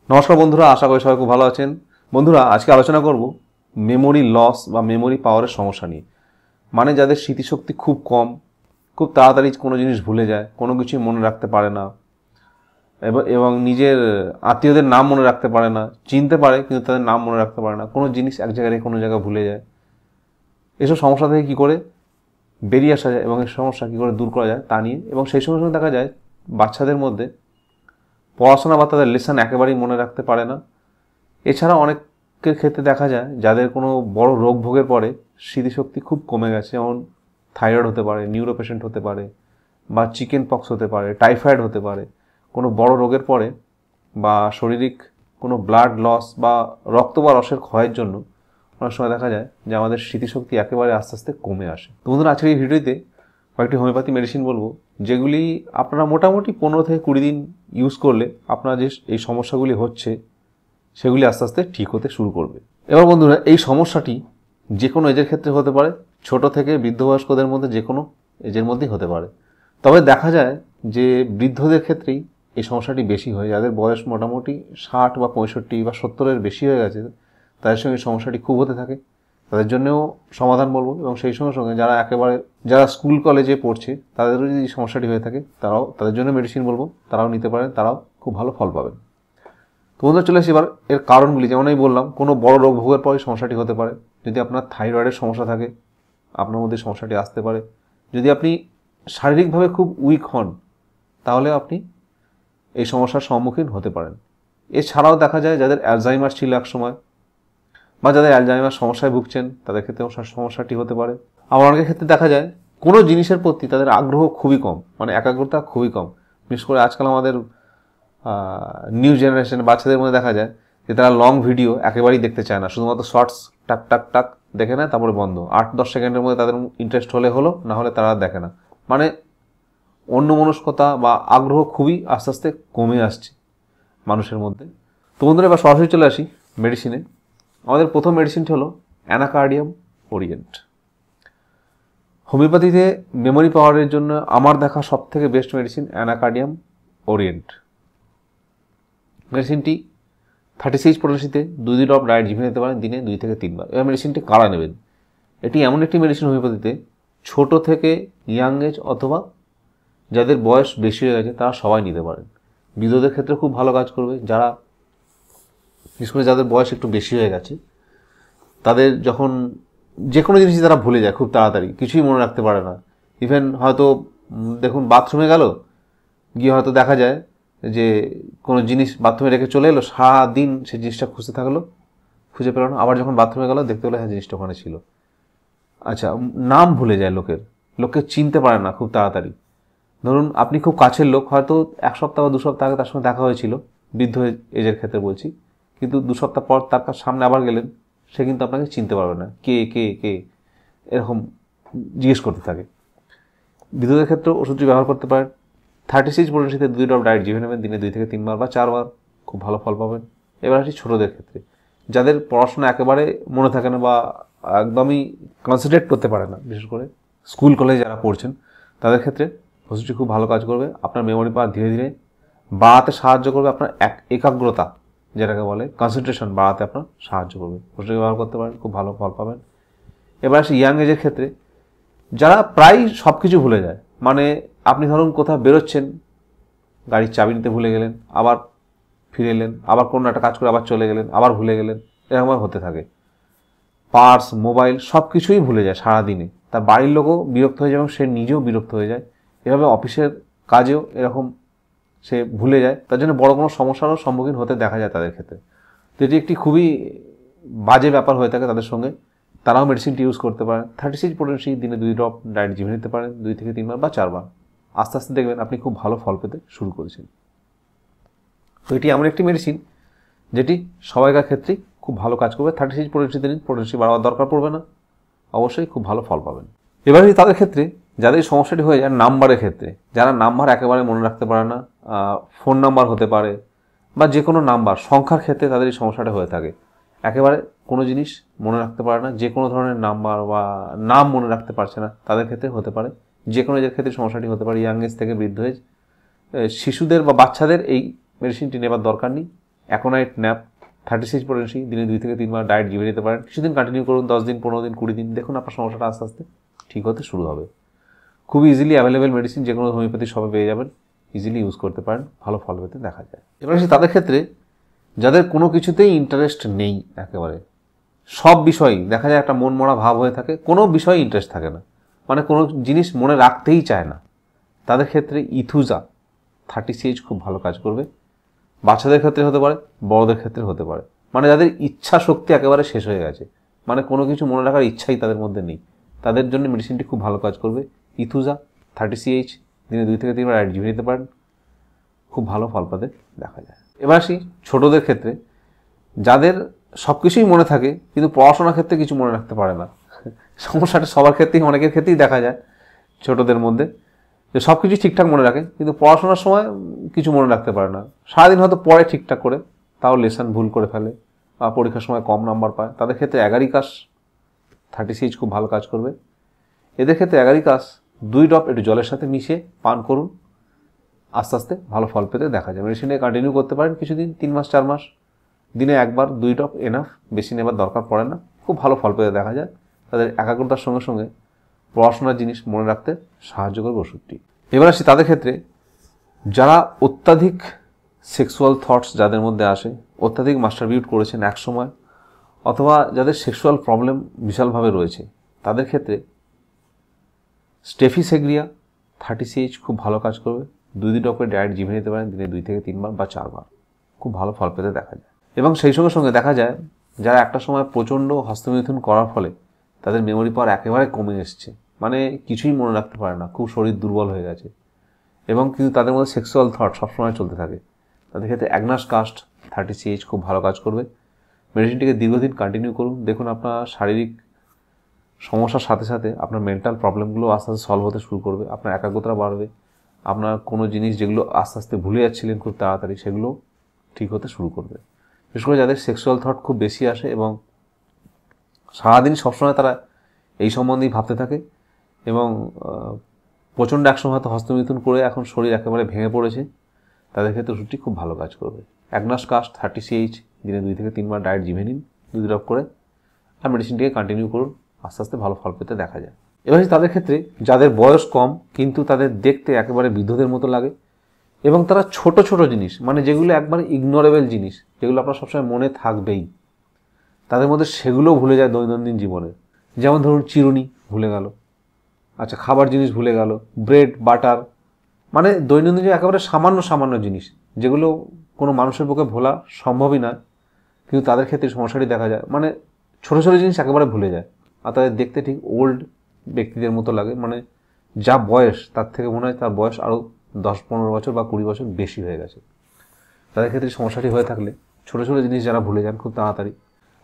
নমস্কার বন্ধুরা, আশা করি সবাই খুব ভালো আছেন। বন্ধুরা, আজকে আলোচনা করব মেমোরি লস বা মেমোরি পাওয়ারের সমস্যা নিয়ে। মানে যাদের স্মৃতিশক্তি খুব কম, খুব তাড়াতাড়ি কোনো জিনিস ভুলে যায়, কোনো কিছুই মনে রাখতে পারে না, এবং নিজের আত্মীয়দের নাম মনে রাখতে পারে না, চিনতে পারে কিন্তু তাদের নাম মনে রাখতে পারে না, কোনো জিনিস এক জায়গায় কোনো জায়গায় ভুলে যায়। এসব সমস্যা থেকে কী করে বেরিয়ে আসা যায় এবং এই সমস্যা কী করে দূর করা যায় তা নিয়ে। এবং সেই সঙ্গে সঙ্গে দেখা যায় বাচ্চাদের মধ্যে পড়াশোনা বা তাদের লেসন একেবারেই মনে রাখতে পারে না। এছাড়া অনেকের ক্ষেত্রে দেখা যায় যাদের কোনো বড় রোগ ভোগের পরে স্মৃতিশক্তি খুব কমে গেছে, যেমন থাইরয়েড হতে পারে, নিউরো পেশেন্ট হতে পারে, বা চিকেন পক্স হতে পারে, টাইফয়েড হতে পারে। কোনো বড় রোগের পরে বা শারীরিক কোনো ব্লাড লস বা রক্ত বা রসের ক্ষয়ের জন্য অনেক সময় দেখা যায় যে আমাদের স্মৃতিশক্তি একেবারে আস্তে আস্তে কমে আসে। তো বন্ধুরা, আজকের এই ভিডিওতে কয়েকটি হোমিওপ্যাথি মেডিসিন বলবো, যেগুলি আপনারা মোটামুটি 15 থেকে 20 দিন ইউজ করলে আপনার যে এই সমস্যাগুলি হচ্ছে সেগুলি আস্তে আস্তে ঠিক হতে শুরু করবে। এবার বন্ধুরা, এই সমস্যাটি যে কোনো এজের ক্ষেত্রে হতে পারে, ছোট থেকে বৃদ্ধ বয়স্কদের মধ্যে যে কোনো এজের মধ্যেই হতে পারে। তবে দেখা যায় যে বৃদ্ধদের ক্ষেত্রেই এই সমস্যাটি বেশি হয়। যাদের বয়স মোটামুটি 60 বা 65 বা 70-এর বেশি হয়ে গেছে, তাদের সঙ্গে সমস্যাটি খুব হতে থাকে। তাদের জন্যও সমাধান বলবো। এবং সেই সঙ্গে সঙ্গে যারা স্কুল কলেজে পড়ছে তাদেরও যদি সমস্যাটি হয়ে থাকে, তাদের জন্য মেডিসিন বলবো, তারাও নিতে পারেন, তারাও খুব ভালো ফল পাবেন। তো বন্ধুরা, চলে আসি এবার এর কারণগুলি। যেমন আমি বললাম, কোনো বড় রোগ ভোগের পরে সমস্যাটি হতে পারে। যদি আপনার থাইরয়েডের সমস্যা থাকে, আপনার মধ্যে সমস্যাটি আসতে পারে। যদি আপনি শারীরিকভাবে খুব উইক হন, তাহলে আপনি এই সমস্যার সম্মুখীন হতে পারেন। এছাড়াও দেখা যায় যাদের অ্যালজাইমার ছিল এক সময়, বা যাদের অ্যালজাইমার সমস্যায় ভুগছেন, তাদের ক্ষেত্রে সমস্যাটি হতে পারে। আবার অনেকের ক্ষেত্রে দেখা যায় কোনো জিনিসের প্রতি তাদের আগ্রহ খুবই কম, মানে একাগ্রতা খুবই কম। বিশেষ করে আজকাল আমাদের নিউ জেনারেশন বাচ্চাদের মধ্যে দেখা যায় যে তারা লং ভিডিও একেবারেই দেখতে চায় না, শুধুমাত্র শর্টস টাক টাক টাক দেখে নেয়, তারপরে বন্ধ। 8-10 সেকেন্ডের মধ্যে তাদের ইন্টারেস্ট হলো, না হলে তারা দেখে না। মানে অন্যমনস্কতা বা আগ্রহ খুবই আস্তে আস্তে কমে আসছে মানুষের মধ্যে। তো বন্ধুরা, এবার সরাসরি চলে আসি মেডিসিনে। আমাদের প্রথম মেডিসিনটি হলো অ্যানাকার্ডিয়াম ওরিয়েন্ট। হোমিওপ্যাথিতে মেমোরি পাওয়ারের জন্য আমার দেখা সবথেকে বেস্ট মেডিসিন অ্যানাকার্ডিয়াম ওরিয়েন্ট। মেডিসিনটি 36 পটেন্সিতে 2 ড্রপ ডায়েট জিভে নিতে পারেন দিনে 2 থেকে 3 বার। এবার মেডিসিনটি কারা নেবেন? এটি এমন একটি মেডিসিন হোমিওপ্যাথিতে ছোট থেকে ইয়াং এজ অথবা যাদের বয়স বেশি হয়ে গেছে তারা সবাই নিতে পারেন। বৃদ্ধদের ক্ষেত্রে খুব ভালো কাজ করবে। বিশেষ করে যাদের বয়স একটু বেশি হয়ে গেছে, তাদের যখন যে কোনো জিনিস তারা ভুলে যায় খুব তাড়াতাড়ি, কিছুই মনে রাখতে পারে না। ইভেন হয়তো দেখুন, বাথরুমে গেল, গিয়ে হয়তো দেখা যায় যে কোনো জিনিস বাথরুমে রেখে চলে এলো, সারাদিন সেই জিনিসটা খুঁজতে থাকলো, খুঁজে পেল না। আবার যখন বাথরুমে গেল, দেখতে পেলো হ্যাঁ জিনিসটা ওখানে ছিল। আচ্ছা, নাম ভুলে যায় লোককে চিনতে পারে না খুব তাড়াতাড়ি। ধরুন আপনি খুব কাছের লোক, হয়তো 1 সপ্তাহ বা 2 সপ্তাহ আগে তার সঙ্গে দেখা হয়েছিল, বৃদ্ধ এজের ক্ষেত্রে বলছি, কিন্তু 2 সপ্তাহ পর তার সামনে আবার গেলেন, সে কিন্তু আপনাকে চিনতে পারবে না, কে কে কে এরকম জিজ্ঞেস করতে থাকে। বৃদ্ধদের ক্ষেত্রে ওষুধটি ব্যবহার করতে পারেন। 36 পটেন্সিতে 2 ড্রপ ডায়েট জিভে নেবেন দিনে 2 থেকে 3 বার বা 4 বার, খুব ভালো ফল পাবেন। এবার আসি ছোটদের ক্ষেত্রে, যাদের পড়াশোনা একেবারে মনে থাকে না বা একদমই কনসেন্ট্রেট করতে পারে না, বিশেষ করে স্কুল কলেজে যারা পড়ছেন, তাদের ক্ষেত্রে ওষুধটি খুব ভালো কাজ করবে। আপনার মেমোরি পাওয়ার ধীরে ধীরে বাড়াতে সাহায্য করবে, আপনার একাগ্রতা যেটাকে বলে কনসেন্ট্রেশন বাড়াতে আপনার সাহায্য করবে। ওষুধটি ব্যবহার করতে পারেন, খুব ভালো ফল পাবেন। এবার আসি ইয়াং এজের ক্ষেত্রে, যারা প্রায় সব কিছু ভুলে যায়। মানে আপনি ধরুন কোথাও বেরোচ্ছেন, গাড়ির চাবি নিতে ভুলে গেলেন, আবার ফিরে এলেন, আবার কোনো একটা কাজ করে আবার চলে গেলেন, আবার ভুলে গেলেন, এরকমভাবে হতে থাকে। পার্স, মোবাইল সব কিছুই ভুলে যায় সারাদিনে। তার বাড়ির লোকও বিরক্ত হয়ে যায় এবং সে নিজেও বিরক্ত হয়ে যায়। এভাবে অফিসের কাজেও এরকম সে ভুলে যায়, তার জন্য বড় কোনো সমস্যারও সম্মুখীন হতে দেখা যায় তাদের ক্ষেত্রে। তো এটি একটি খুবই বাজে ব্যাপার হয়ে থাকে তাদের সঙ্গে। তারাও মেডিসিনটি ইউজ করতে পারেন। 36 পটেন্সি দিনে 2 ড্রপ ডায়েট জিভে নিতে পারেন 2 থেকে 3 বার বা 4 বার। আস্তে আস্তে দেখবেন আপনি খুব ভালো ফল পেতে শুরু করেছেন। তো এটি এমন একটি মেডিসিন যেটি সবাইকার ক্ষেত্রেই খুব ভালো কাজ করবে। 36 পটেন্সিতে নিন, পটেন্সি বাড়াবার দরকার পড়বে না, অবশ্যই খুব ভালো ফল পাবেন। এবারে তাদের ক্ষেত্রে যাদের সমস্যাটি হয়ে যায় নাম্বারের ক্ষেত্রে, যারা নাম্বার একেবারে মনে রাখতে পারে না, ফোন নাম্বার হতে পারে বা যে কোনো নাম্বার, সংখ্যার ক্ষেত্রে তাদের এই সমস্যাটা হয়ে থাকে। একেবারে কোনো জিনিস মনে রাখতে পারে না, যে কোনো ধরনের নাম্বার বা নাম মনে রাখতে পারছে না, তাদের ক্ষেত্রে হতে পারে। যে কোনো এজের ক্ষেত্রে সমস্যাটি হতে পারে, ইয়াং এজ থেকে বৃদ্ধ এজ। শিশুদের বা বাচ্চাদের এই মেডিসিনটি নেবার দরকার নেই। অ্যাকোনাইট ন্যাপ 36 পোটেন্সি, দিনে 2 থেকে 3 বার ডায়েট জিভে নিতে পারেন। কিছুদিন কন্টিনিউ করুন, 10 দিন, 15 দিন, 20 দিন, দেখুন আপনার সমস্যাটা আস্তে আস্তে ঠিক হতে শুরু হবে। খুবই ইজিলি অ্যাভেলেবেল মেডিসিন, যে কোনো হোমিওপ্যাথি শপে পেয়ে যাবেন, ইজিলি ইউজ করতে পারেন, ভালো ফল পেতে দেখা যায়। এবার আসি তাদের ক্ষেত্রে যাদের কোনো কিছুতেই ইন্টারেস্ট নেই, একেবারে সব বিষয়ই দেখা যায় একটা মন মরা ভাব হয়ে থাকে, কোনো বিষয়ে ইন্টারেস্ট থাকে না, মানে কোনো জিনিস মনে রাখতেই চায় না, তাদের ক্ষেত্রে ইথুজা 30CH খুব ভালো কাজ করবে। বাচ্চাদের ক্ষেত্রে হতে পারে, বড়দের ক্ষেত্রে হতে পারে, মানে যাদের ইচ্ছা শক্তি একেবারে শেষ হয়ে গেছে, মানে কোনো কিছু মনে রাখার ইচ্ছাই তাদের মধ্যে নেই, তাদের জন্য মেডিসিনটি খুব ভালো কাজ করবে। ইথুজা 30CH, দিনে 2 থেকে 3 বার ডায়েট জিভে নিতে পারেন, খুব ভালো ফল পাতে দেখা যায়। এবার আসি ছোটদের ক্ষেত্রে, যাদের সব কিছুই মনে থাকে কিন্তু পড়াশোনার ক্ষেত্রে কিছু মনে রাখতে পারে না। সমস্যাটা সবার ক্ষেত্রেই, অনেকের ক্ষেত্রেই দেখা যায় ছোটদের মধ্যে, যে সব কিছু ঠিকঠাক মনে রাখে কিন্তু পড়াশোনার সময় কিছু মনে রাখতে পারে না। সারাদিন হয়তো পড়ে ঠিকঠাক করে, তাও লেসন ভুল করে ফেলে বা পরীক্ষার সময় কম নাম্বার পায়, তাদের ক্ষেত্রে অ্যাগারিকাস 30CH খুব ভালো কাজ করবে। এদের ক্ষেত্রে অ্যাগারিকাস 2 ড্রপ একটু জলের সাথে মিশিয়ে পান করুন, আস্তে আস্তে ভালো ফল পেতে দেখা যায়। মেডিসিনে কন্টিনিউ করতে পারেন কিছুদিন, 3 মাস 4 মাস, দিনে একবার 2 ড্রপ এনাফ, বেশি নেবার দরকার পড়ে না, খুব ভালো ফল পেতে দেখা যায়। তাদের একাগ্রতার সঙ্গে সঙ্গে পড়াশোনার জিনিস মনে রাখতে সাহায্য করবে ওষুধটি। এবার আসি তাদের ক্ষেত্রে যারা অত্যাধিক সেক্সুয়াল থটস যাদের মধ্যে আসে, অত্যাধিক মাস্টারবিউট করেছেন এক সময়, অথবা যাদের সেক্সুয়াল প্রবলেম বিশালভাবে রয়েছে, তাদের ক্ষেত্রে স্টেফিসেগ্রিয়া 30CH খুব ভালো কাজ করবে। 2 ড্রপের ডায়েট জিভে নিতে পারেন, দিনে 2 থেকে 3 বার বা 4 বার, খুব ভালো ফল পেতে দেখা যায়। এবং সেই সঙ্গে সঙ্গে দেখা যায় যারা একটা সময় প্রচণ্ড হস্তমিথুন করার ফলে তাদের মেমোরি পাওয়ার একেবারে কমে এসছে, মানে কিছুই মনে রাখতে পারে না, খুব শরীর দুর্বল হয়ে গেছে, এবং কিন্তু তাদের মধ্যে সেক্সুয়াল থট সবসময় চলতে থাকে, তাদের ক্ষেত্রে অ্যাগনাস কাস্ট 30CH খুব ভালো কাজ করবে। মেডিসিনটিকে দীর্ঘদিন কন্টিনিউ করুন, দেখুন আপনার শারীরিক সমস্যার সাথে সাথে আপনার মেন্টাল প্রবলেমগুলো আস্তে আস্তে সলভ হতে শুরু করবে, আপনার একাগ্রতা বাড়বে, আপনার কোনো জিনিস যেগুলো আস্তে আস্তে ভুলে যাচ্ছিলেন খুব তাড়াতাড়ি, সেগুলো ঠিক হতে শুরু করবে। বিশেষ করে যাদের সেক্সুয়াল থট খুব বেশি আসে এবং সারাদিন সবসময় তারা এই সম্বন্ধেই ভাবতে থাকে, এবং প্রচণ্ড একসময় হয়তো হস্তমিথুন করে এখন শরীর একেবারে ভেঙে পড়েছে, তাদের ক্ষেত্রে ওষুধটি খুব ভালো কাজ করবে। অ্যাগনাস কাস্ট 30CH, দিনে 2 থেকে 3 বার ডায়েট জিভে নিন 2 ড্রপ করে, আর মেডিসিনটিকে কন্টিনিউ করুন, আস্তে আস্তে ভালো ফল পেতে দেখা যায়। এবার তাদের ক্ষেত্রে যাদের বয়স কম কিন্তু তাদের দেখতে একেবারে বৃদ্ধদের মতো লাগে, এবং তারা ছোট ছোট জিনিস, মানে যেগুলো একবারে ইগনোরেবল জিনিস, যেগুলো আপনার সবসময় মনে থাকবেই, তাদের মধ্যে সেগুলো ভুলে যায় দৈনন্দিন জীবনে। যেমন ধরুন চিরুনি ভুলে গেল, আচ্ছা খাবার জিনিস ভুলে গেল, ব্রেড বাটার, মানে দৈনন্দিন একেবারে সামান্য সামান্য জিনিস যেগুলো কোনো মানুষের পক্ষে ভোলা সম্ভবই না, কিন্তু তাদের ক্ষেত্রে সমস্যাটি দেখা যায়, মানে ছোটো ছোটো জিনিস একেবারে ভুলে যায়, আর তাদের দেখতে ঠিক ওল্ড ব্যক্তিদের মতো লাগে, মানে যা বয়স তার থেকে মনে হয় তার বয়স আরও 10-15 বছর বা 20 বছর বেশি হয়ে গেছে। তাদের ক্ষেত্রে সমস্যাটি হয়ে থাকলে ছোটো ছোটো জিনিস যারা ভুলে যান খুব তাড়াতাড়ি,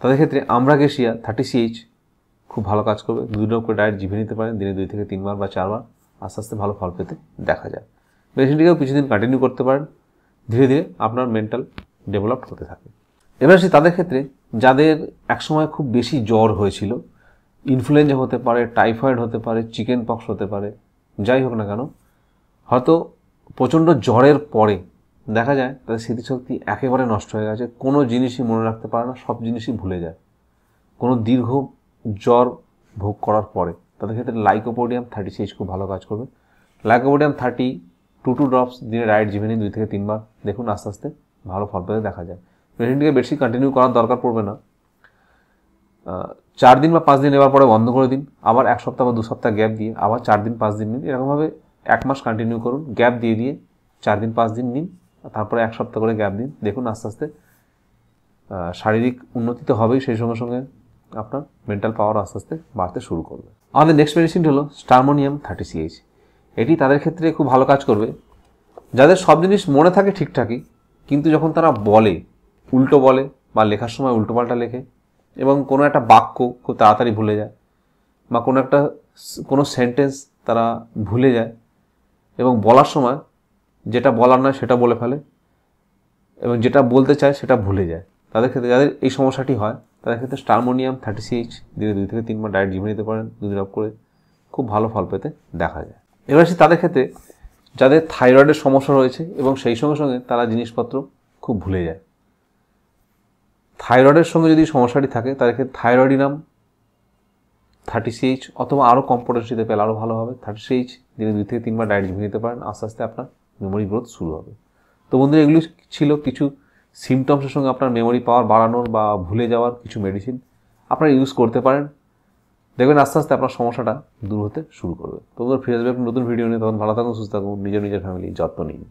তাদের ক্ষেত্রে আমরাগেসিয়া 30CH খুব ভালো কাজ করবে। 2 ড্রপ করে ডায়েট জিভে নিতে পারেন, দিনে 2 থেকে 3 বার বা 4 বার, আস্তে আস্তে ভালো ফল পেতে দেখা যায়। মেডিসিনটিকেও কিছুদিন কন্টিনিউ করতে পারেন, ধীরে ধীরে আপনার মেন্টাল ডেভেলপ হতে থাকে। এবার আসি তাদের ক্ষেত্রে যাদের একসময় খুব বেশি জ্বর হয়েছিল, ইনফ্লুয়েঞ্জা হতে পারে, টাইফয়েড হতে পারে, চিকেন পক্স হতে পারে, যাই হোক না কেন, হয়তো প্রচণ্ড জ্বরের পরে দেখা যায় তাদের স্মৃতিশক্তি একেবারে নষ্ট হয়ে গেছে, কোনো জিনিসই মনে রাখতে পারে না, সব জিনিসই ভুলে যায় কোনো দীর্ঘ জ্বর ভোগ করার পরে, তাদের ক্ষেত্রে লাইকোপোডিয়াম 30CH খুব ভালো কাজ করবে। লাইকোপোডিয়াম 30 2 ড্রপস দিনে ডায়েট জিভে নিন 2 থেকে 3 বার, দেখুন আস্তে আস্তে ভালো ফল পেতে দেখা যায়। মেডিসিনটিকে বেশি কন্টিনিউ করার দরকার পড়বে না, 4 দিন বা 5 দিন নেওয়ার পরে বন্ধ করে দিন, আবার 1 সপ্তাহ বা 2 সপ্তাহ গ্যাপ দিয়ে আবার 4 দিন 5 দিন নিন, এরকমভাবে 1 মাস কন্টিনিউ করুন, গ্যাপ দিয়ে দিয়ে 4 দিন 5 দিন নিন, তারপরে 1 সপ্তাহ করে গ্যাপ দিন, দেখুন আস্তে আস্তে শারীরিক উন্নতি তো হবেই, সেই সঙ্গে সঙ্গে আপনার মেন্টাল পাওয়ার আস্তে আস্তে বাড়তে শুরু করবে। আমাদের নেক্সট মেডিসিনটি হলো স্টারমোনিয়াম 30CH। এটি তাদের ক্ষেত্রে খুব ভালো কাজ করবে যাদের সব জিনিস মনে থাকে ঠিকঠাকই, কিন্তু যখন তারা বলে উল্টো বলে বা লেখার সময় উল্টোপাল্টা লেখে, এবং কোনো একটা বাক্য খুব তাড়াতাড়ি ভুলে যায়, বা কোনো সেন্টেন্স তারা ভুলে যায়, এবং বলার সময় যেটা বলার নয় সেটা বলে ফেলে, এবং যেটা বলতে চায় সেটা ভুলে যায়, তাদের ক্ষেত্রে যাদের এই সমস্যাটি হয় তাদের ক্ষেত্রে স্টারমোনিয়াম 30CH দিনে 2 থেকে 3 বার ডায়েট জিভে নিতে পারেন 2 ড্রপ করে, খুব ভালো ফল পেতে দেখা যায়। এবার আসি তাদের ক্ষেত্রে যাদের থাইরয়েডের সমস্যা রয়েছে এবং সেই সঙ্গে সঙ্গে তারা জিনিসপত্র খুব ভুলে যায়, থাইরয়েডের সঙ্গে যদি সমস্যাটি থাকে তাহলে থাইরয়েডিনাম 30CH অথবা আরও কম পটেন্সিতে পেলে আরও ভালো হবে। 30CH দিনে 2 থেকে 3 বার ডায়েট ঝিমিয়ে নিতে পারেন, আস্তে আস্তে আপনার মেমোরি গ্রোথ শুরু হবে। তো বন্ধুরা, এগুলি ছিল কিছু সিমটমসের সঙ্গে আপনার মেমোরি পাওয়ার বাড়ানোর বা ভুলে যাওয়ার কিছু মেডিসিন আপনারা ইউজ করতে পারেন। দেখবেন আস্তে আস্তে আপনার সমস্যাটা দূর হতে শুরু করবে। তো বন্ধুরা, ফিরে আসবে নতুন ভিডিও নিয়ে। তখন ভালো থাকুন, সুস্থ থাকুন, নিজের ফ্যামিলির যত্ন নিন।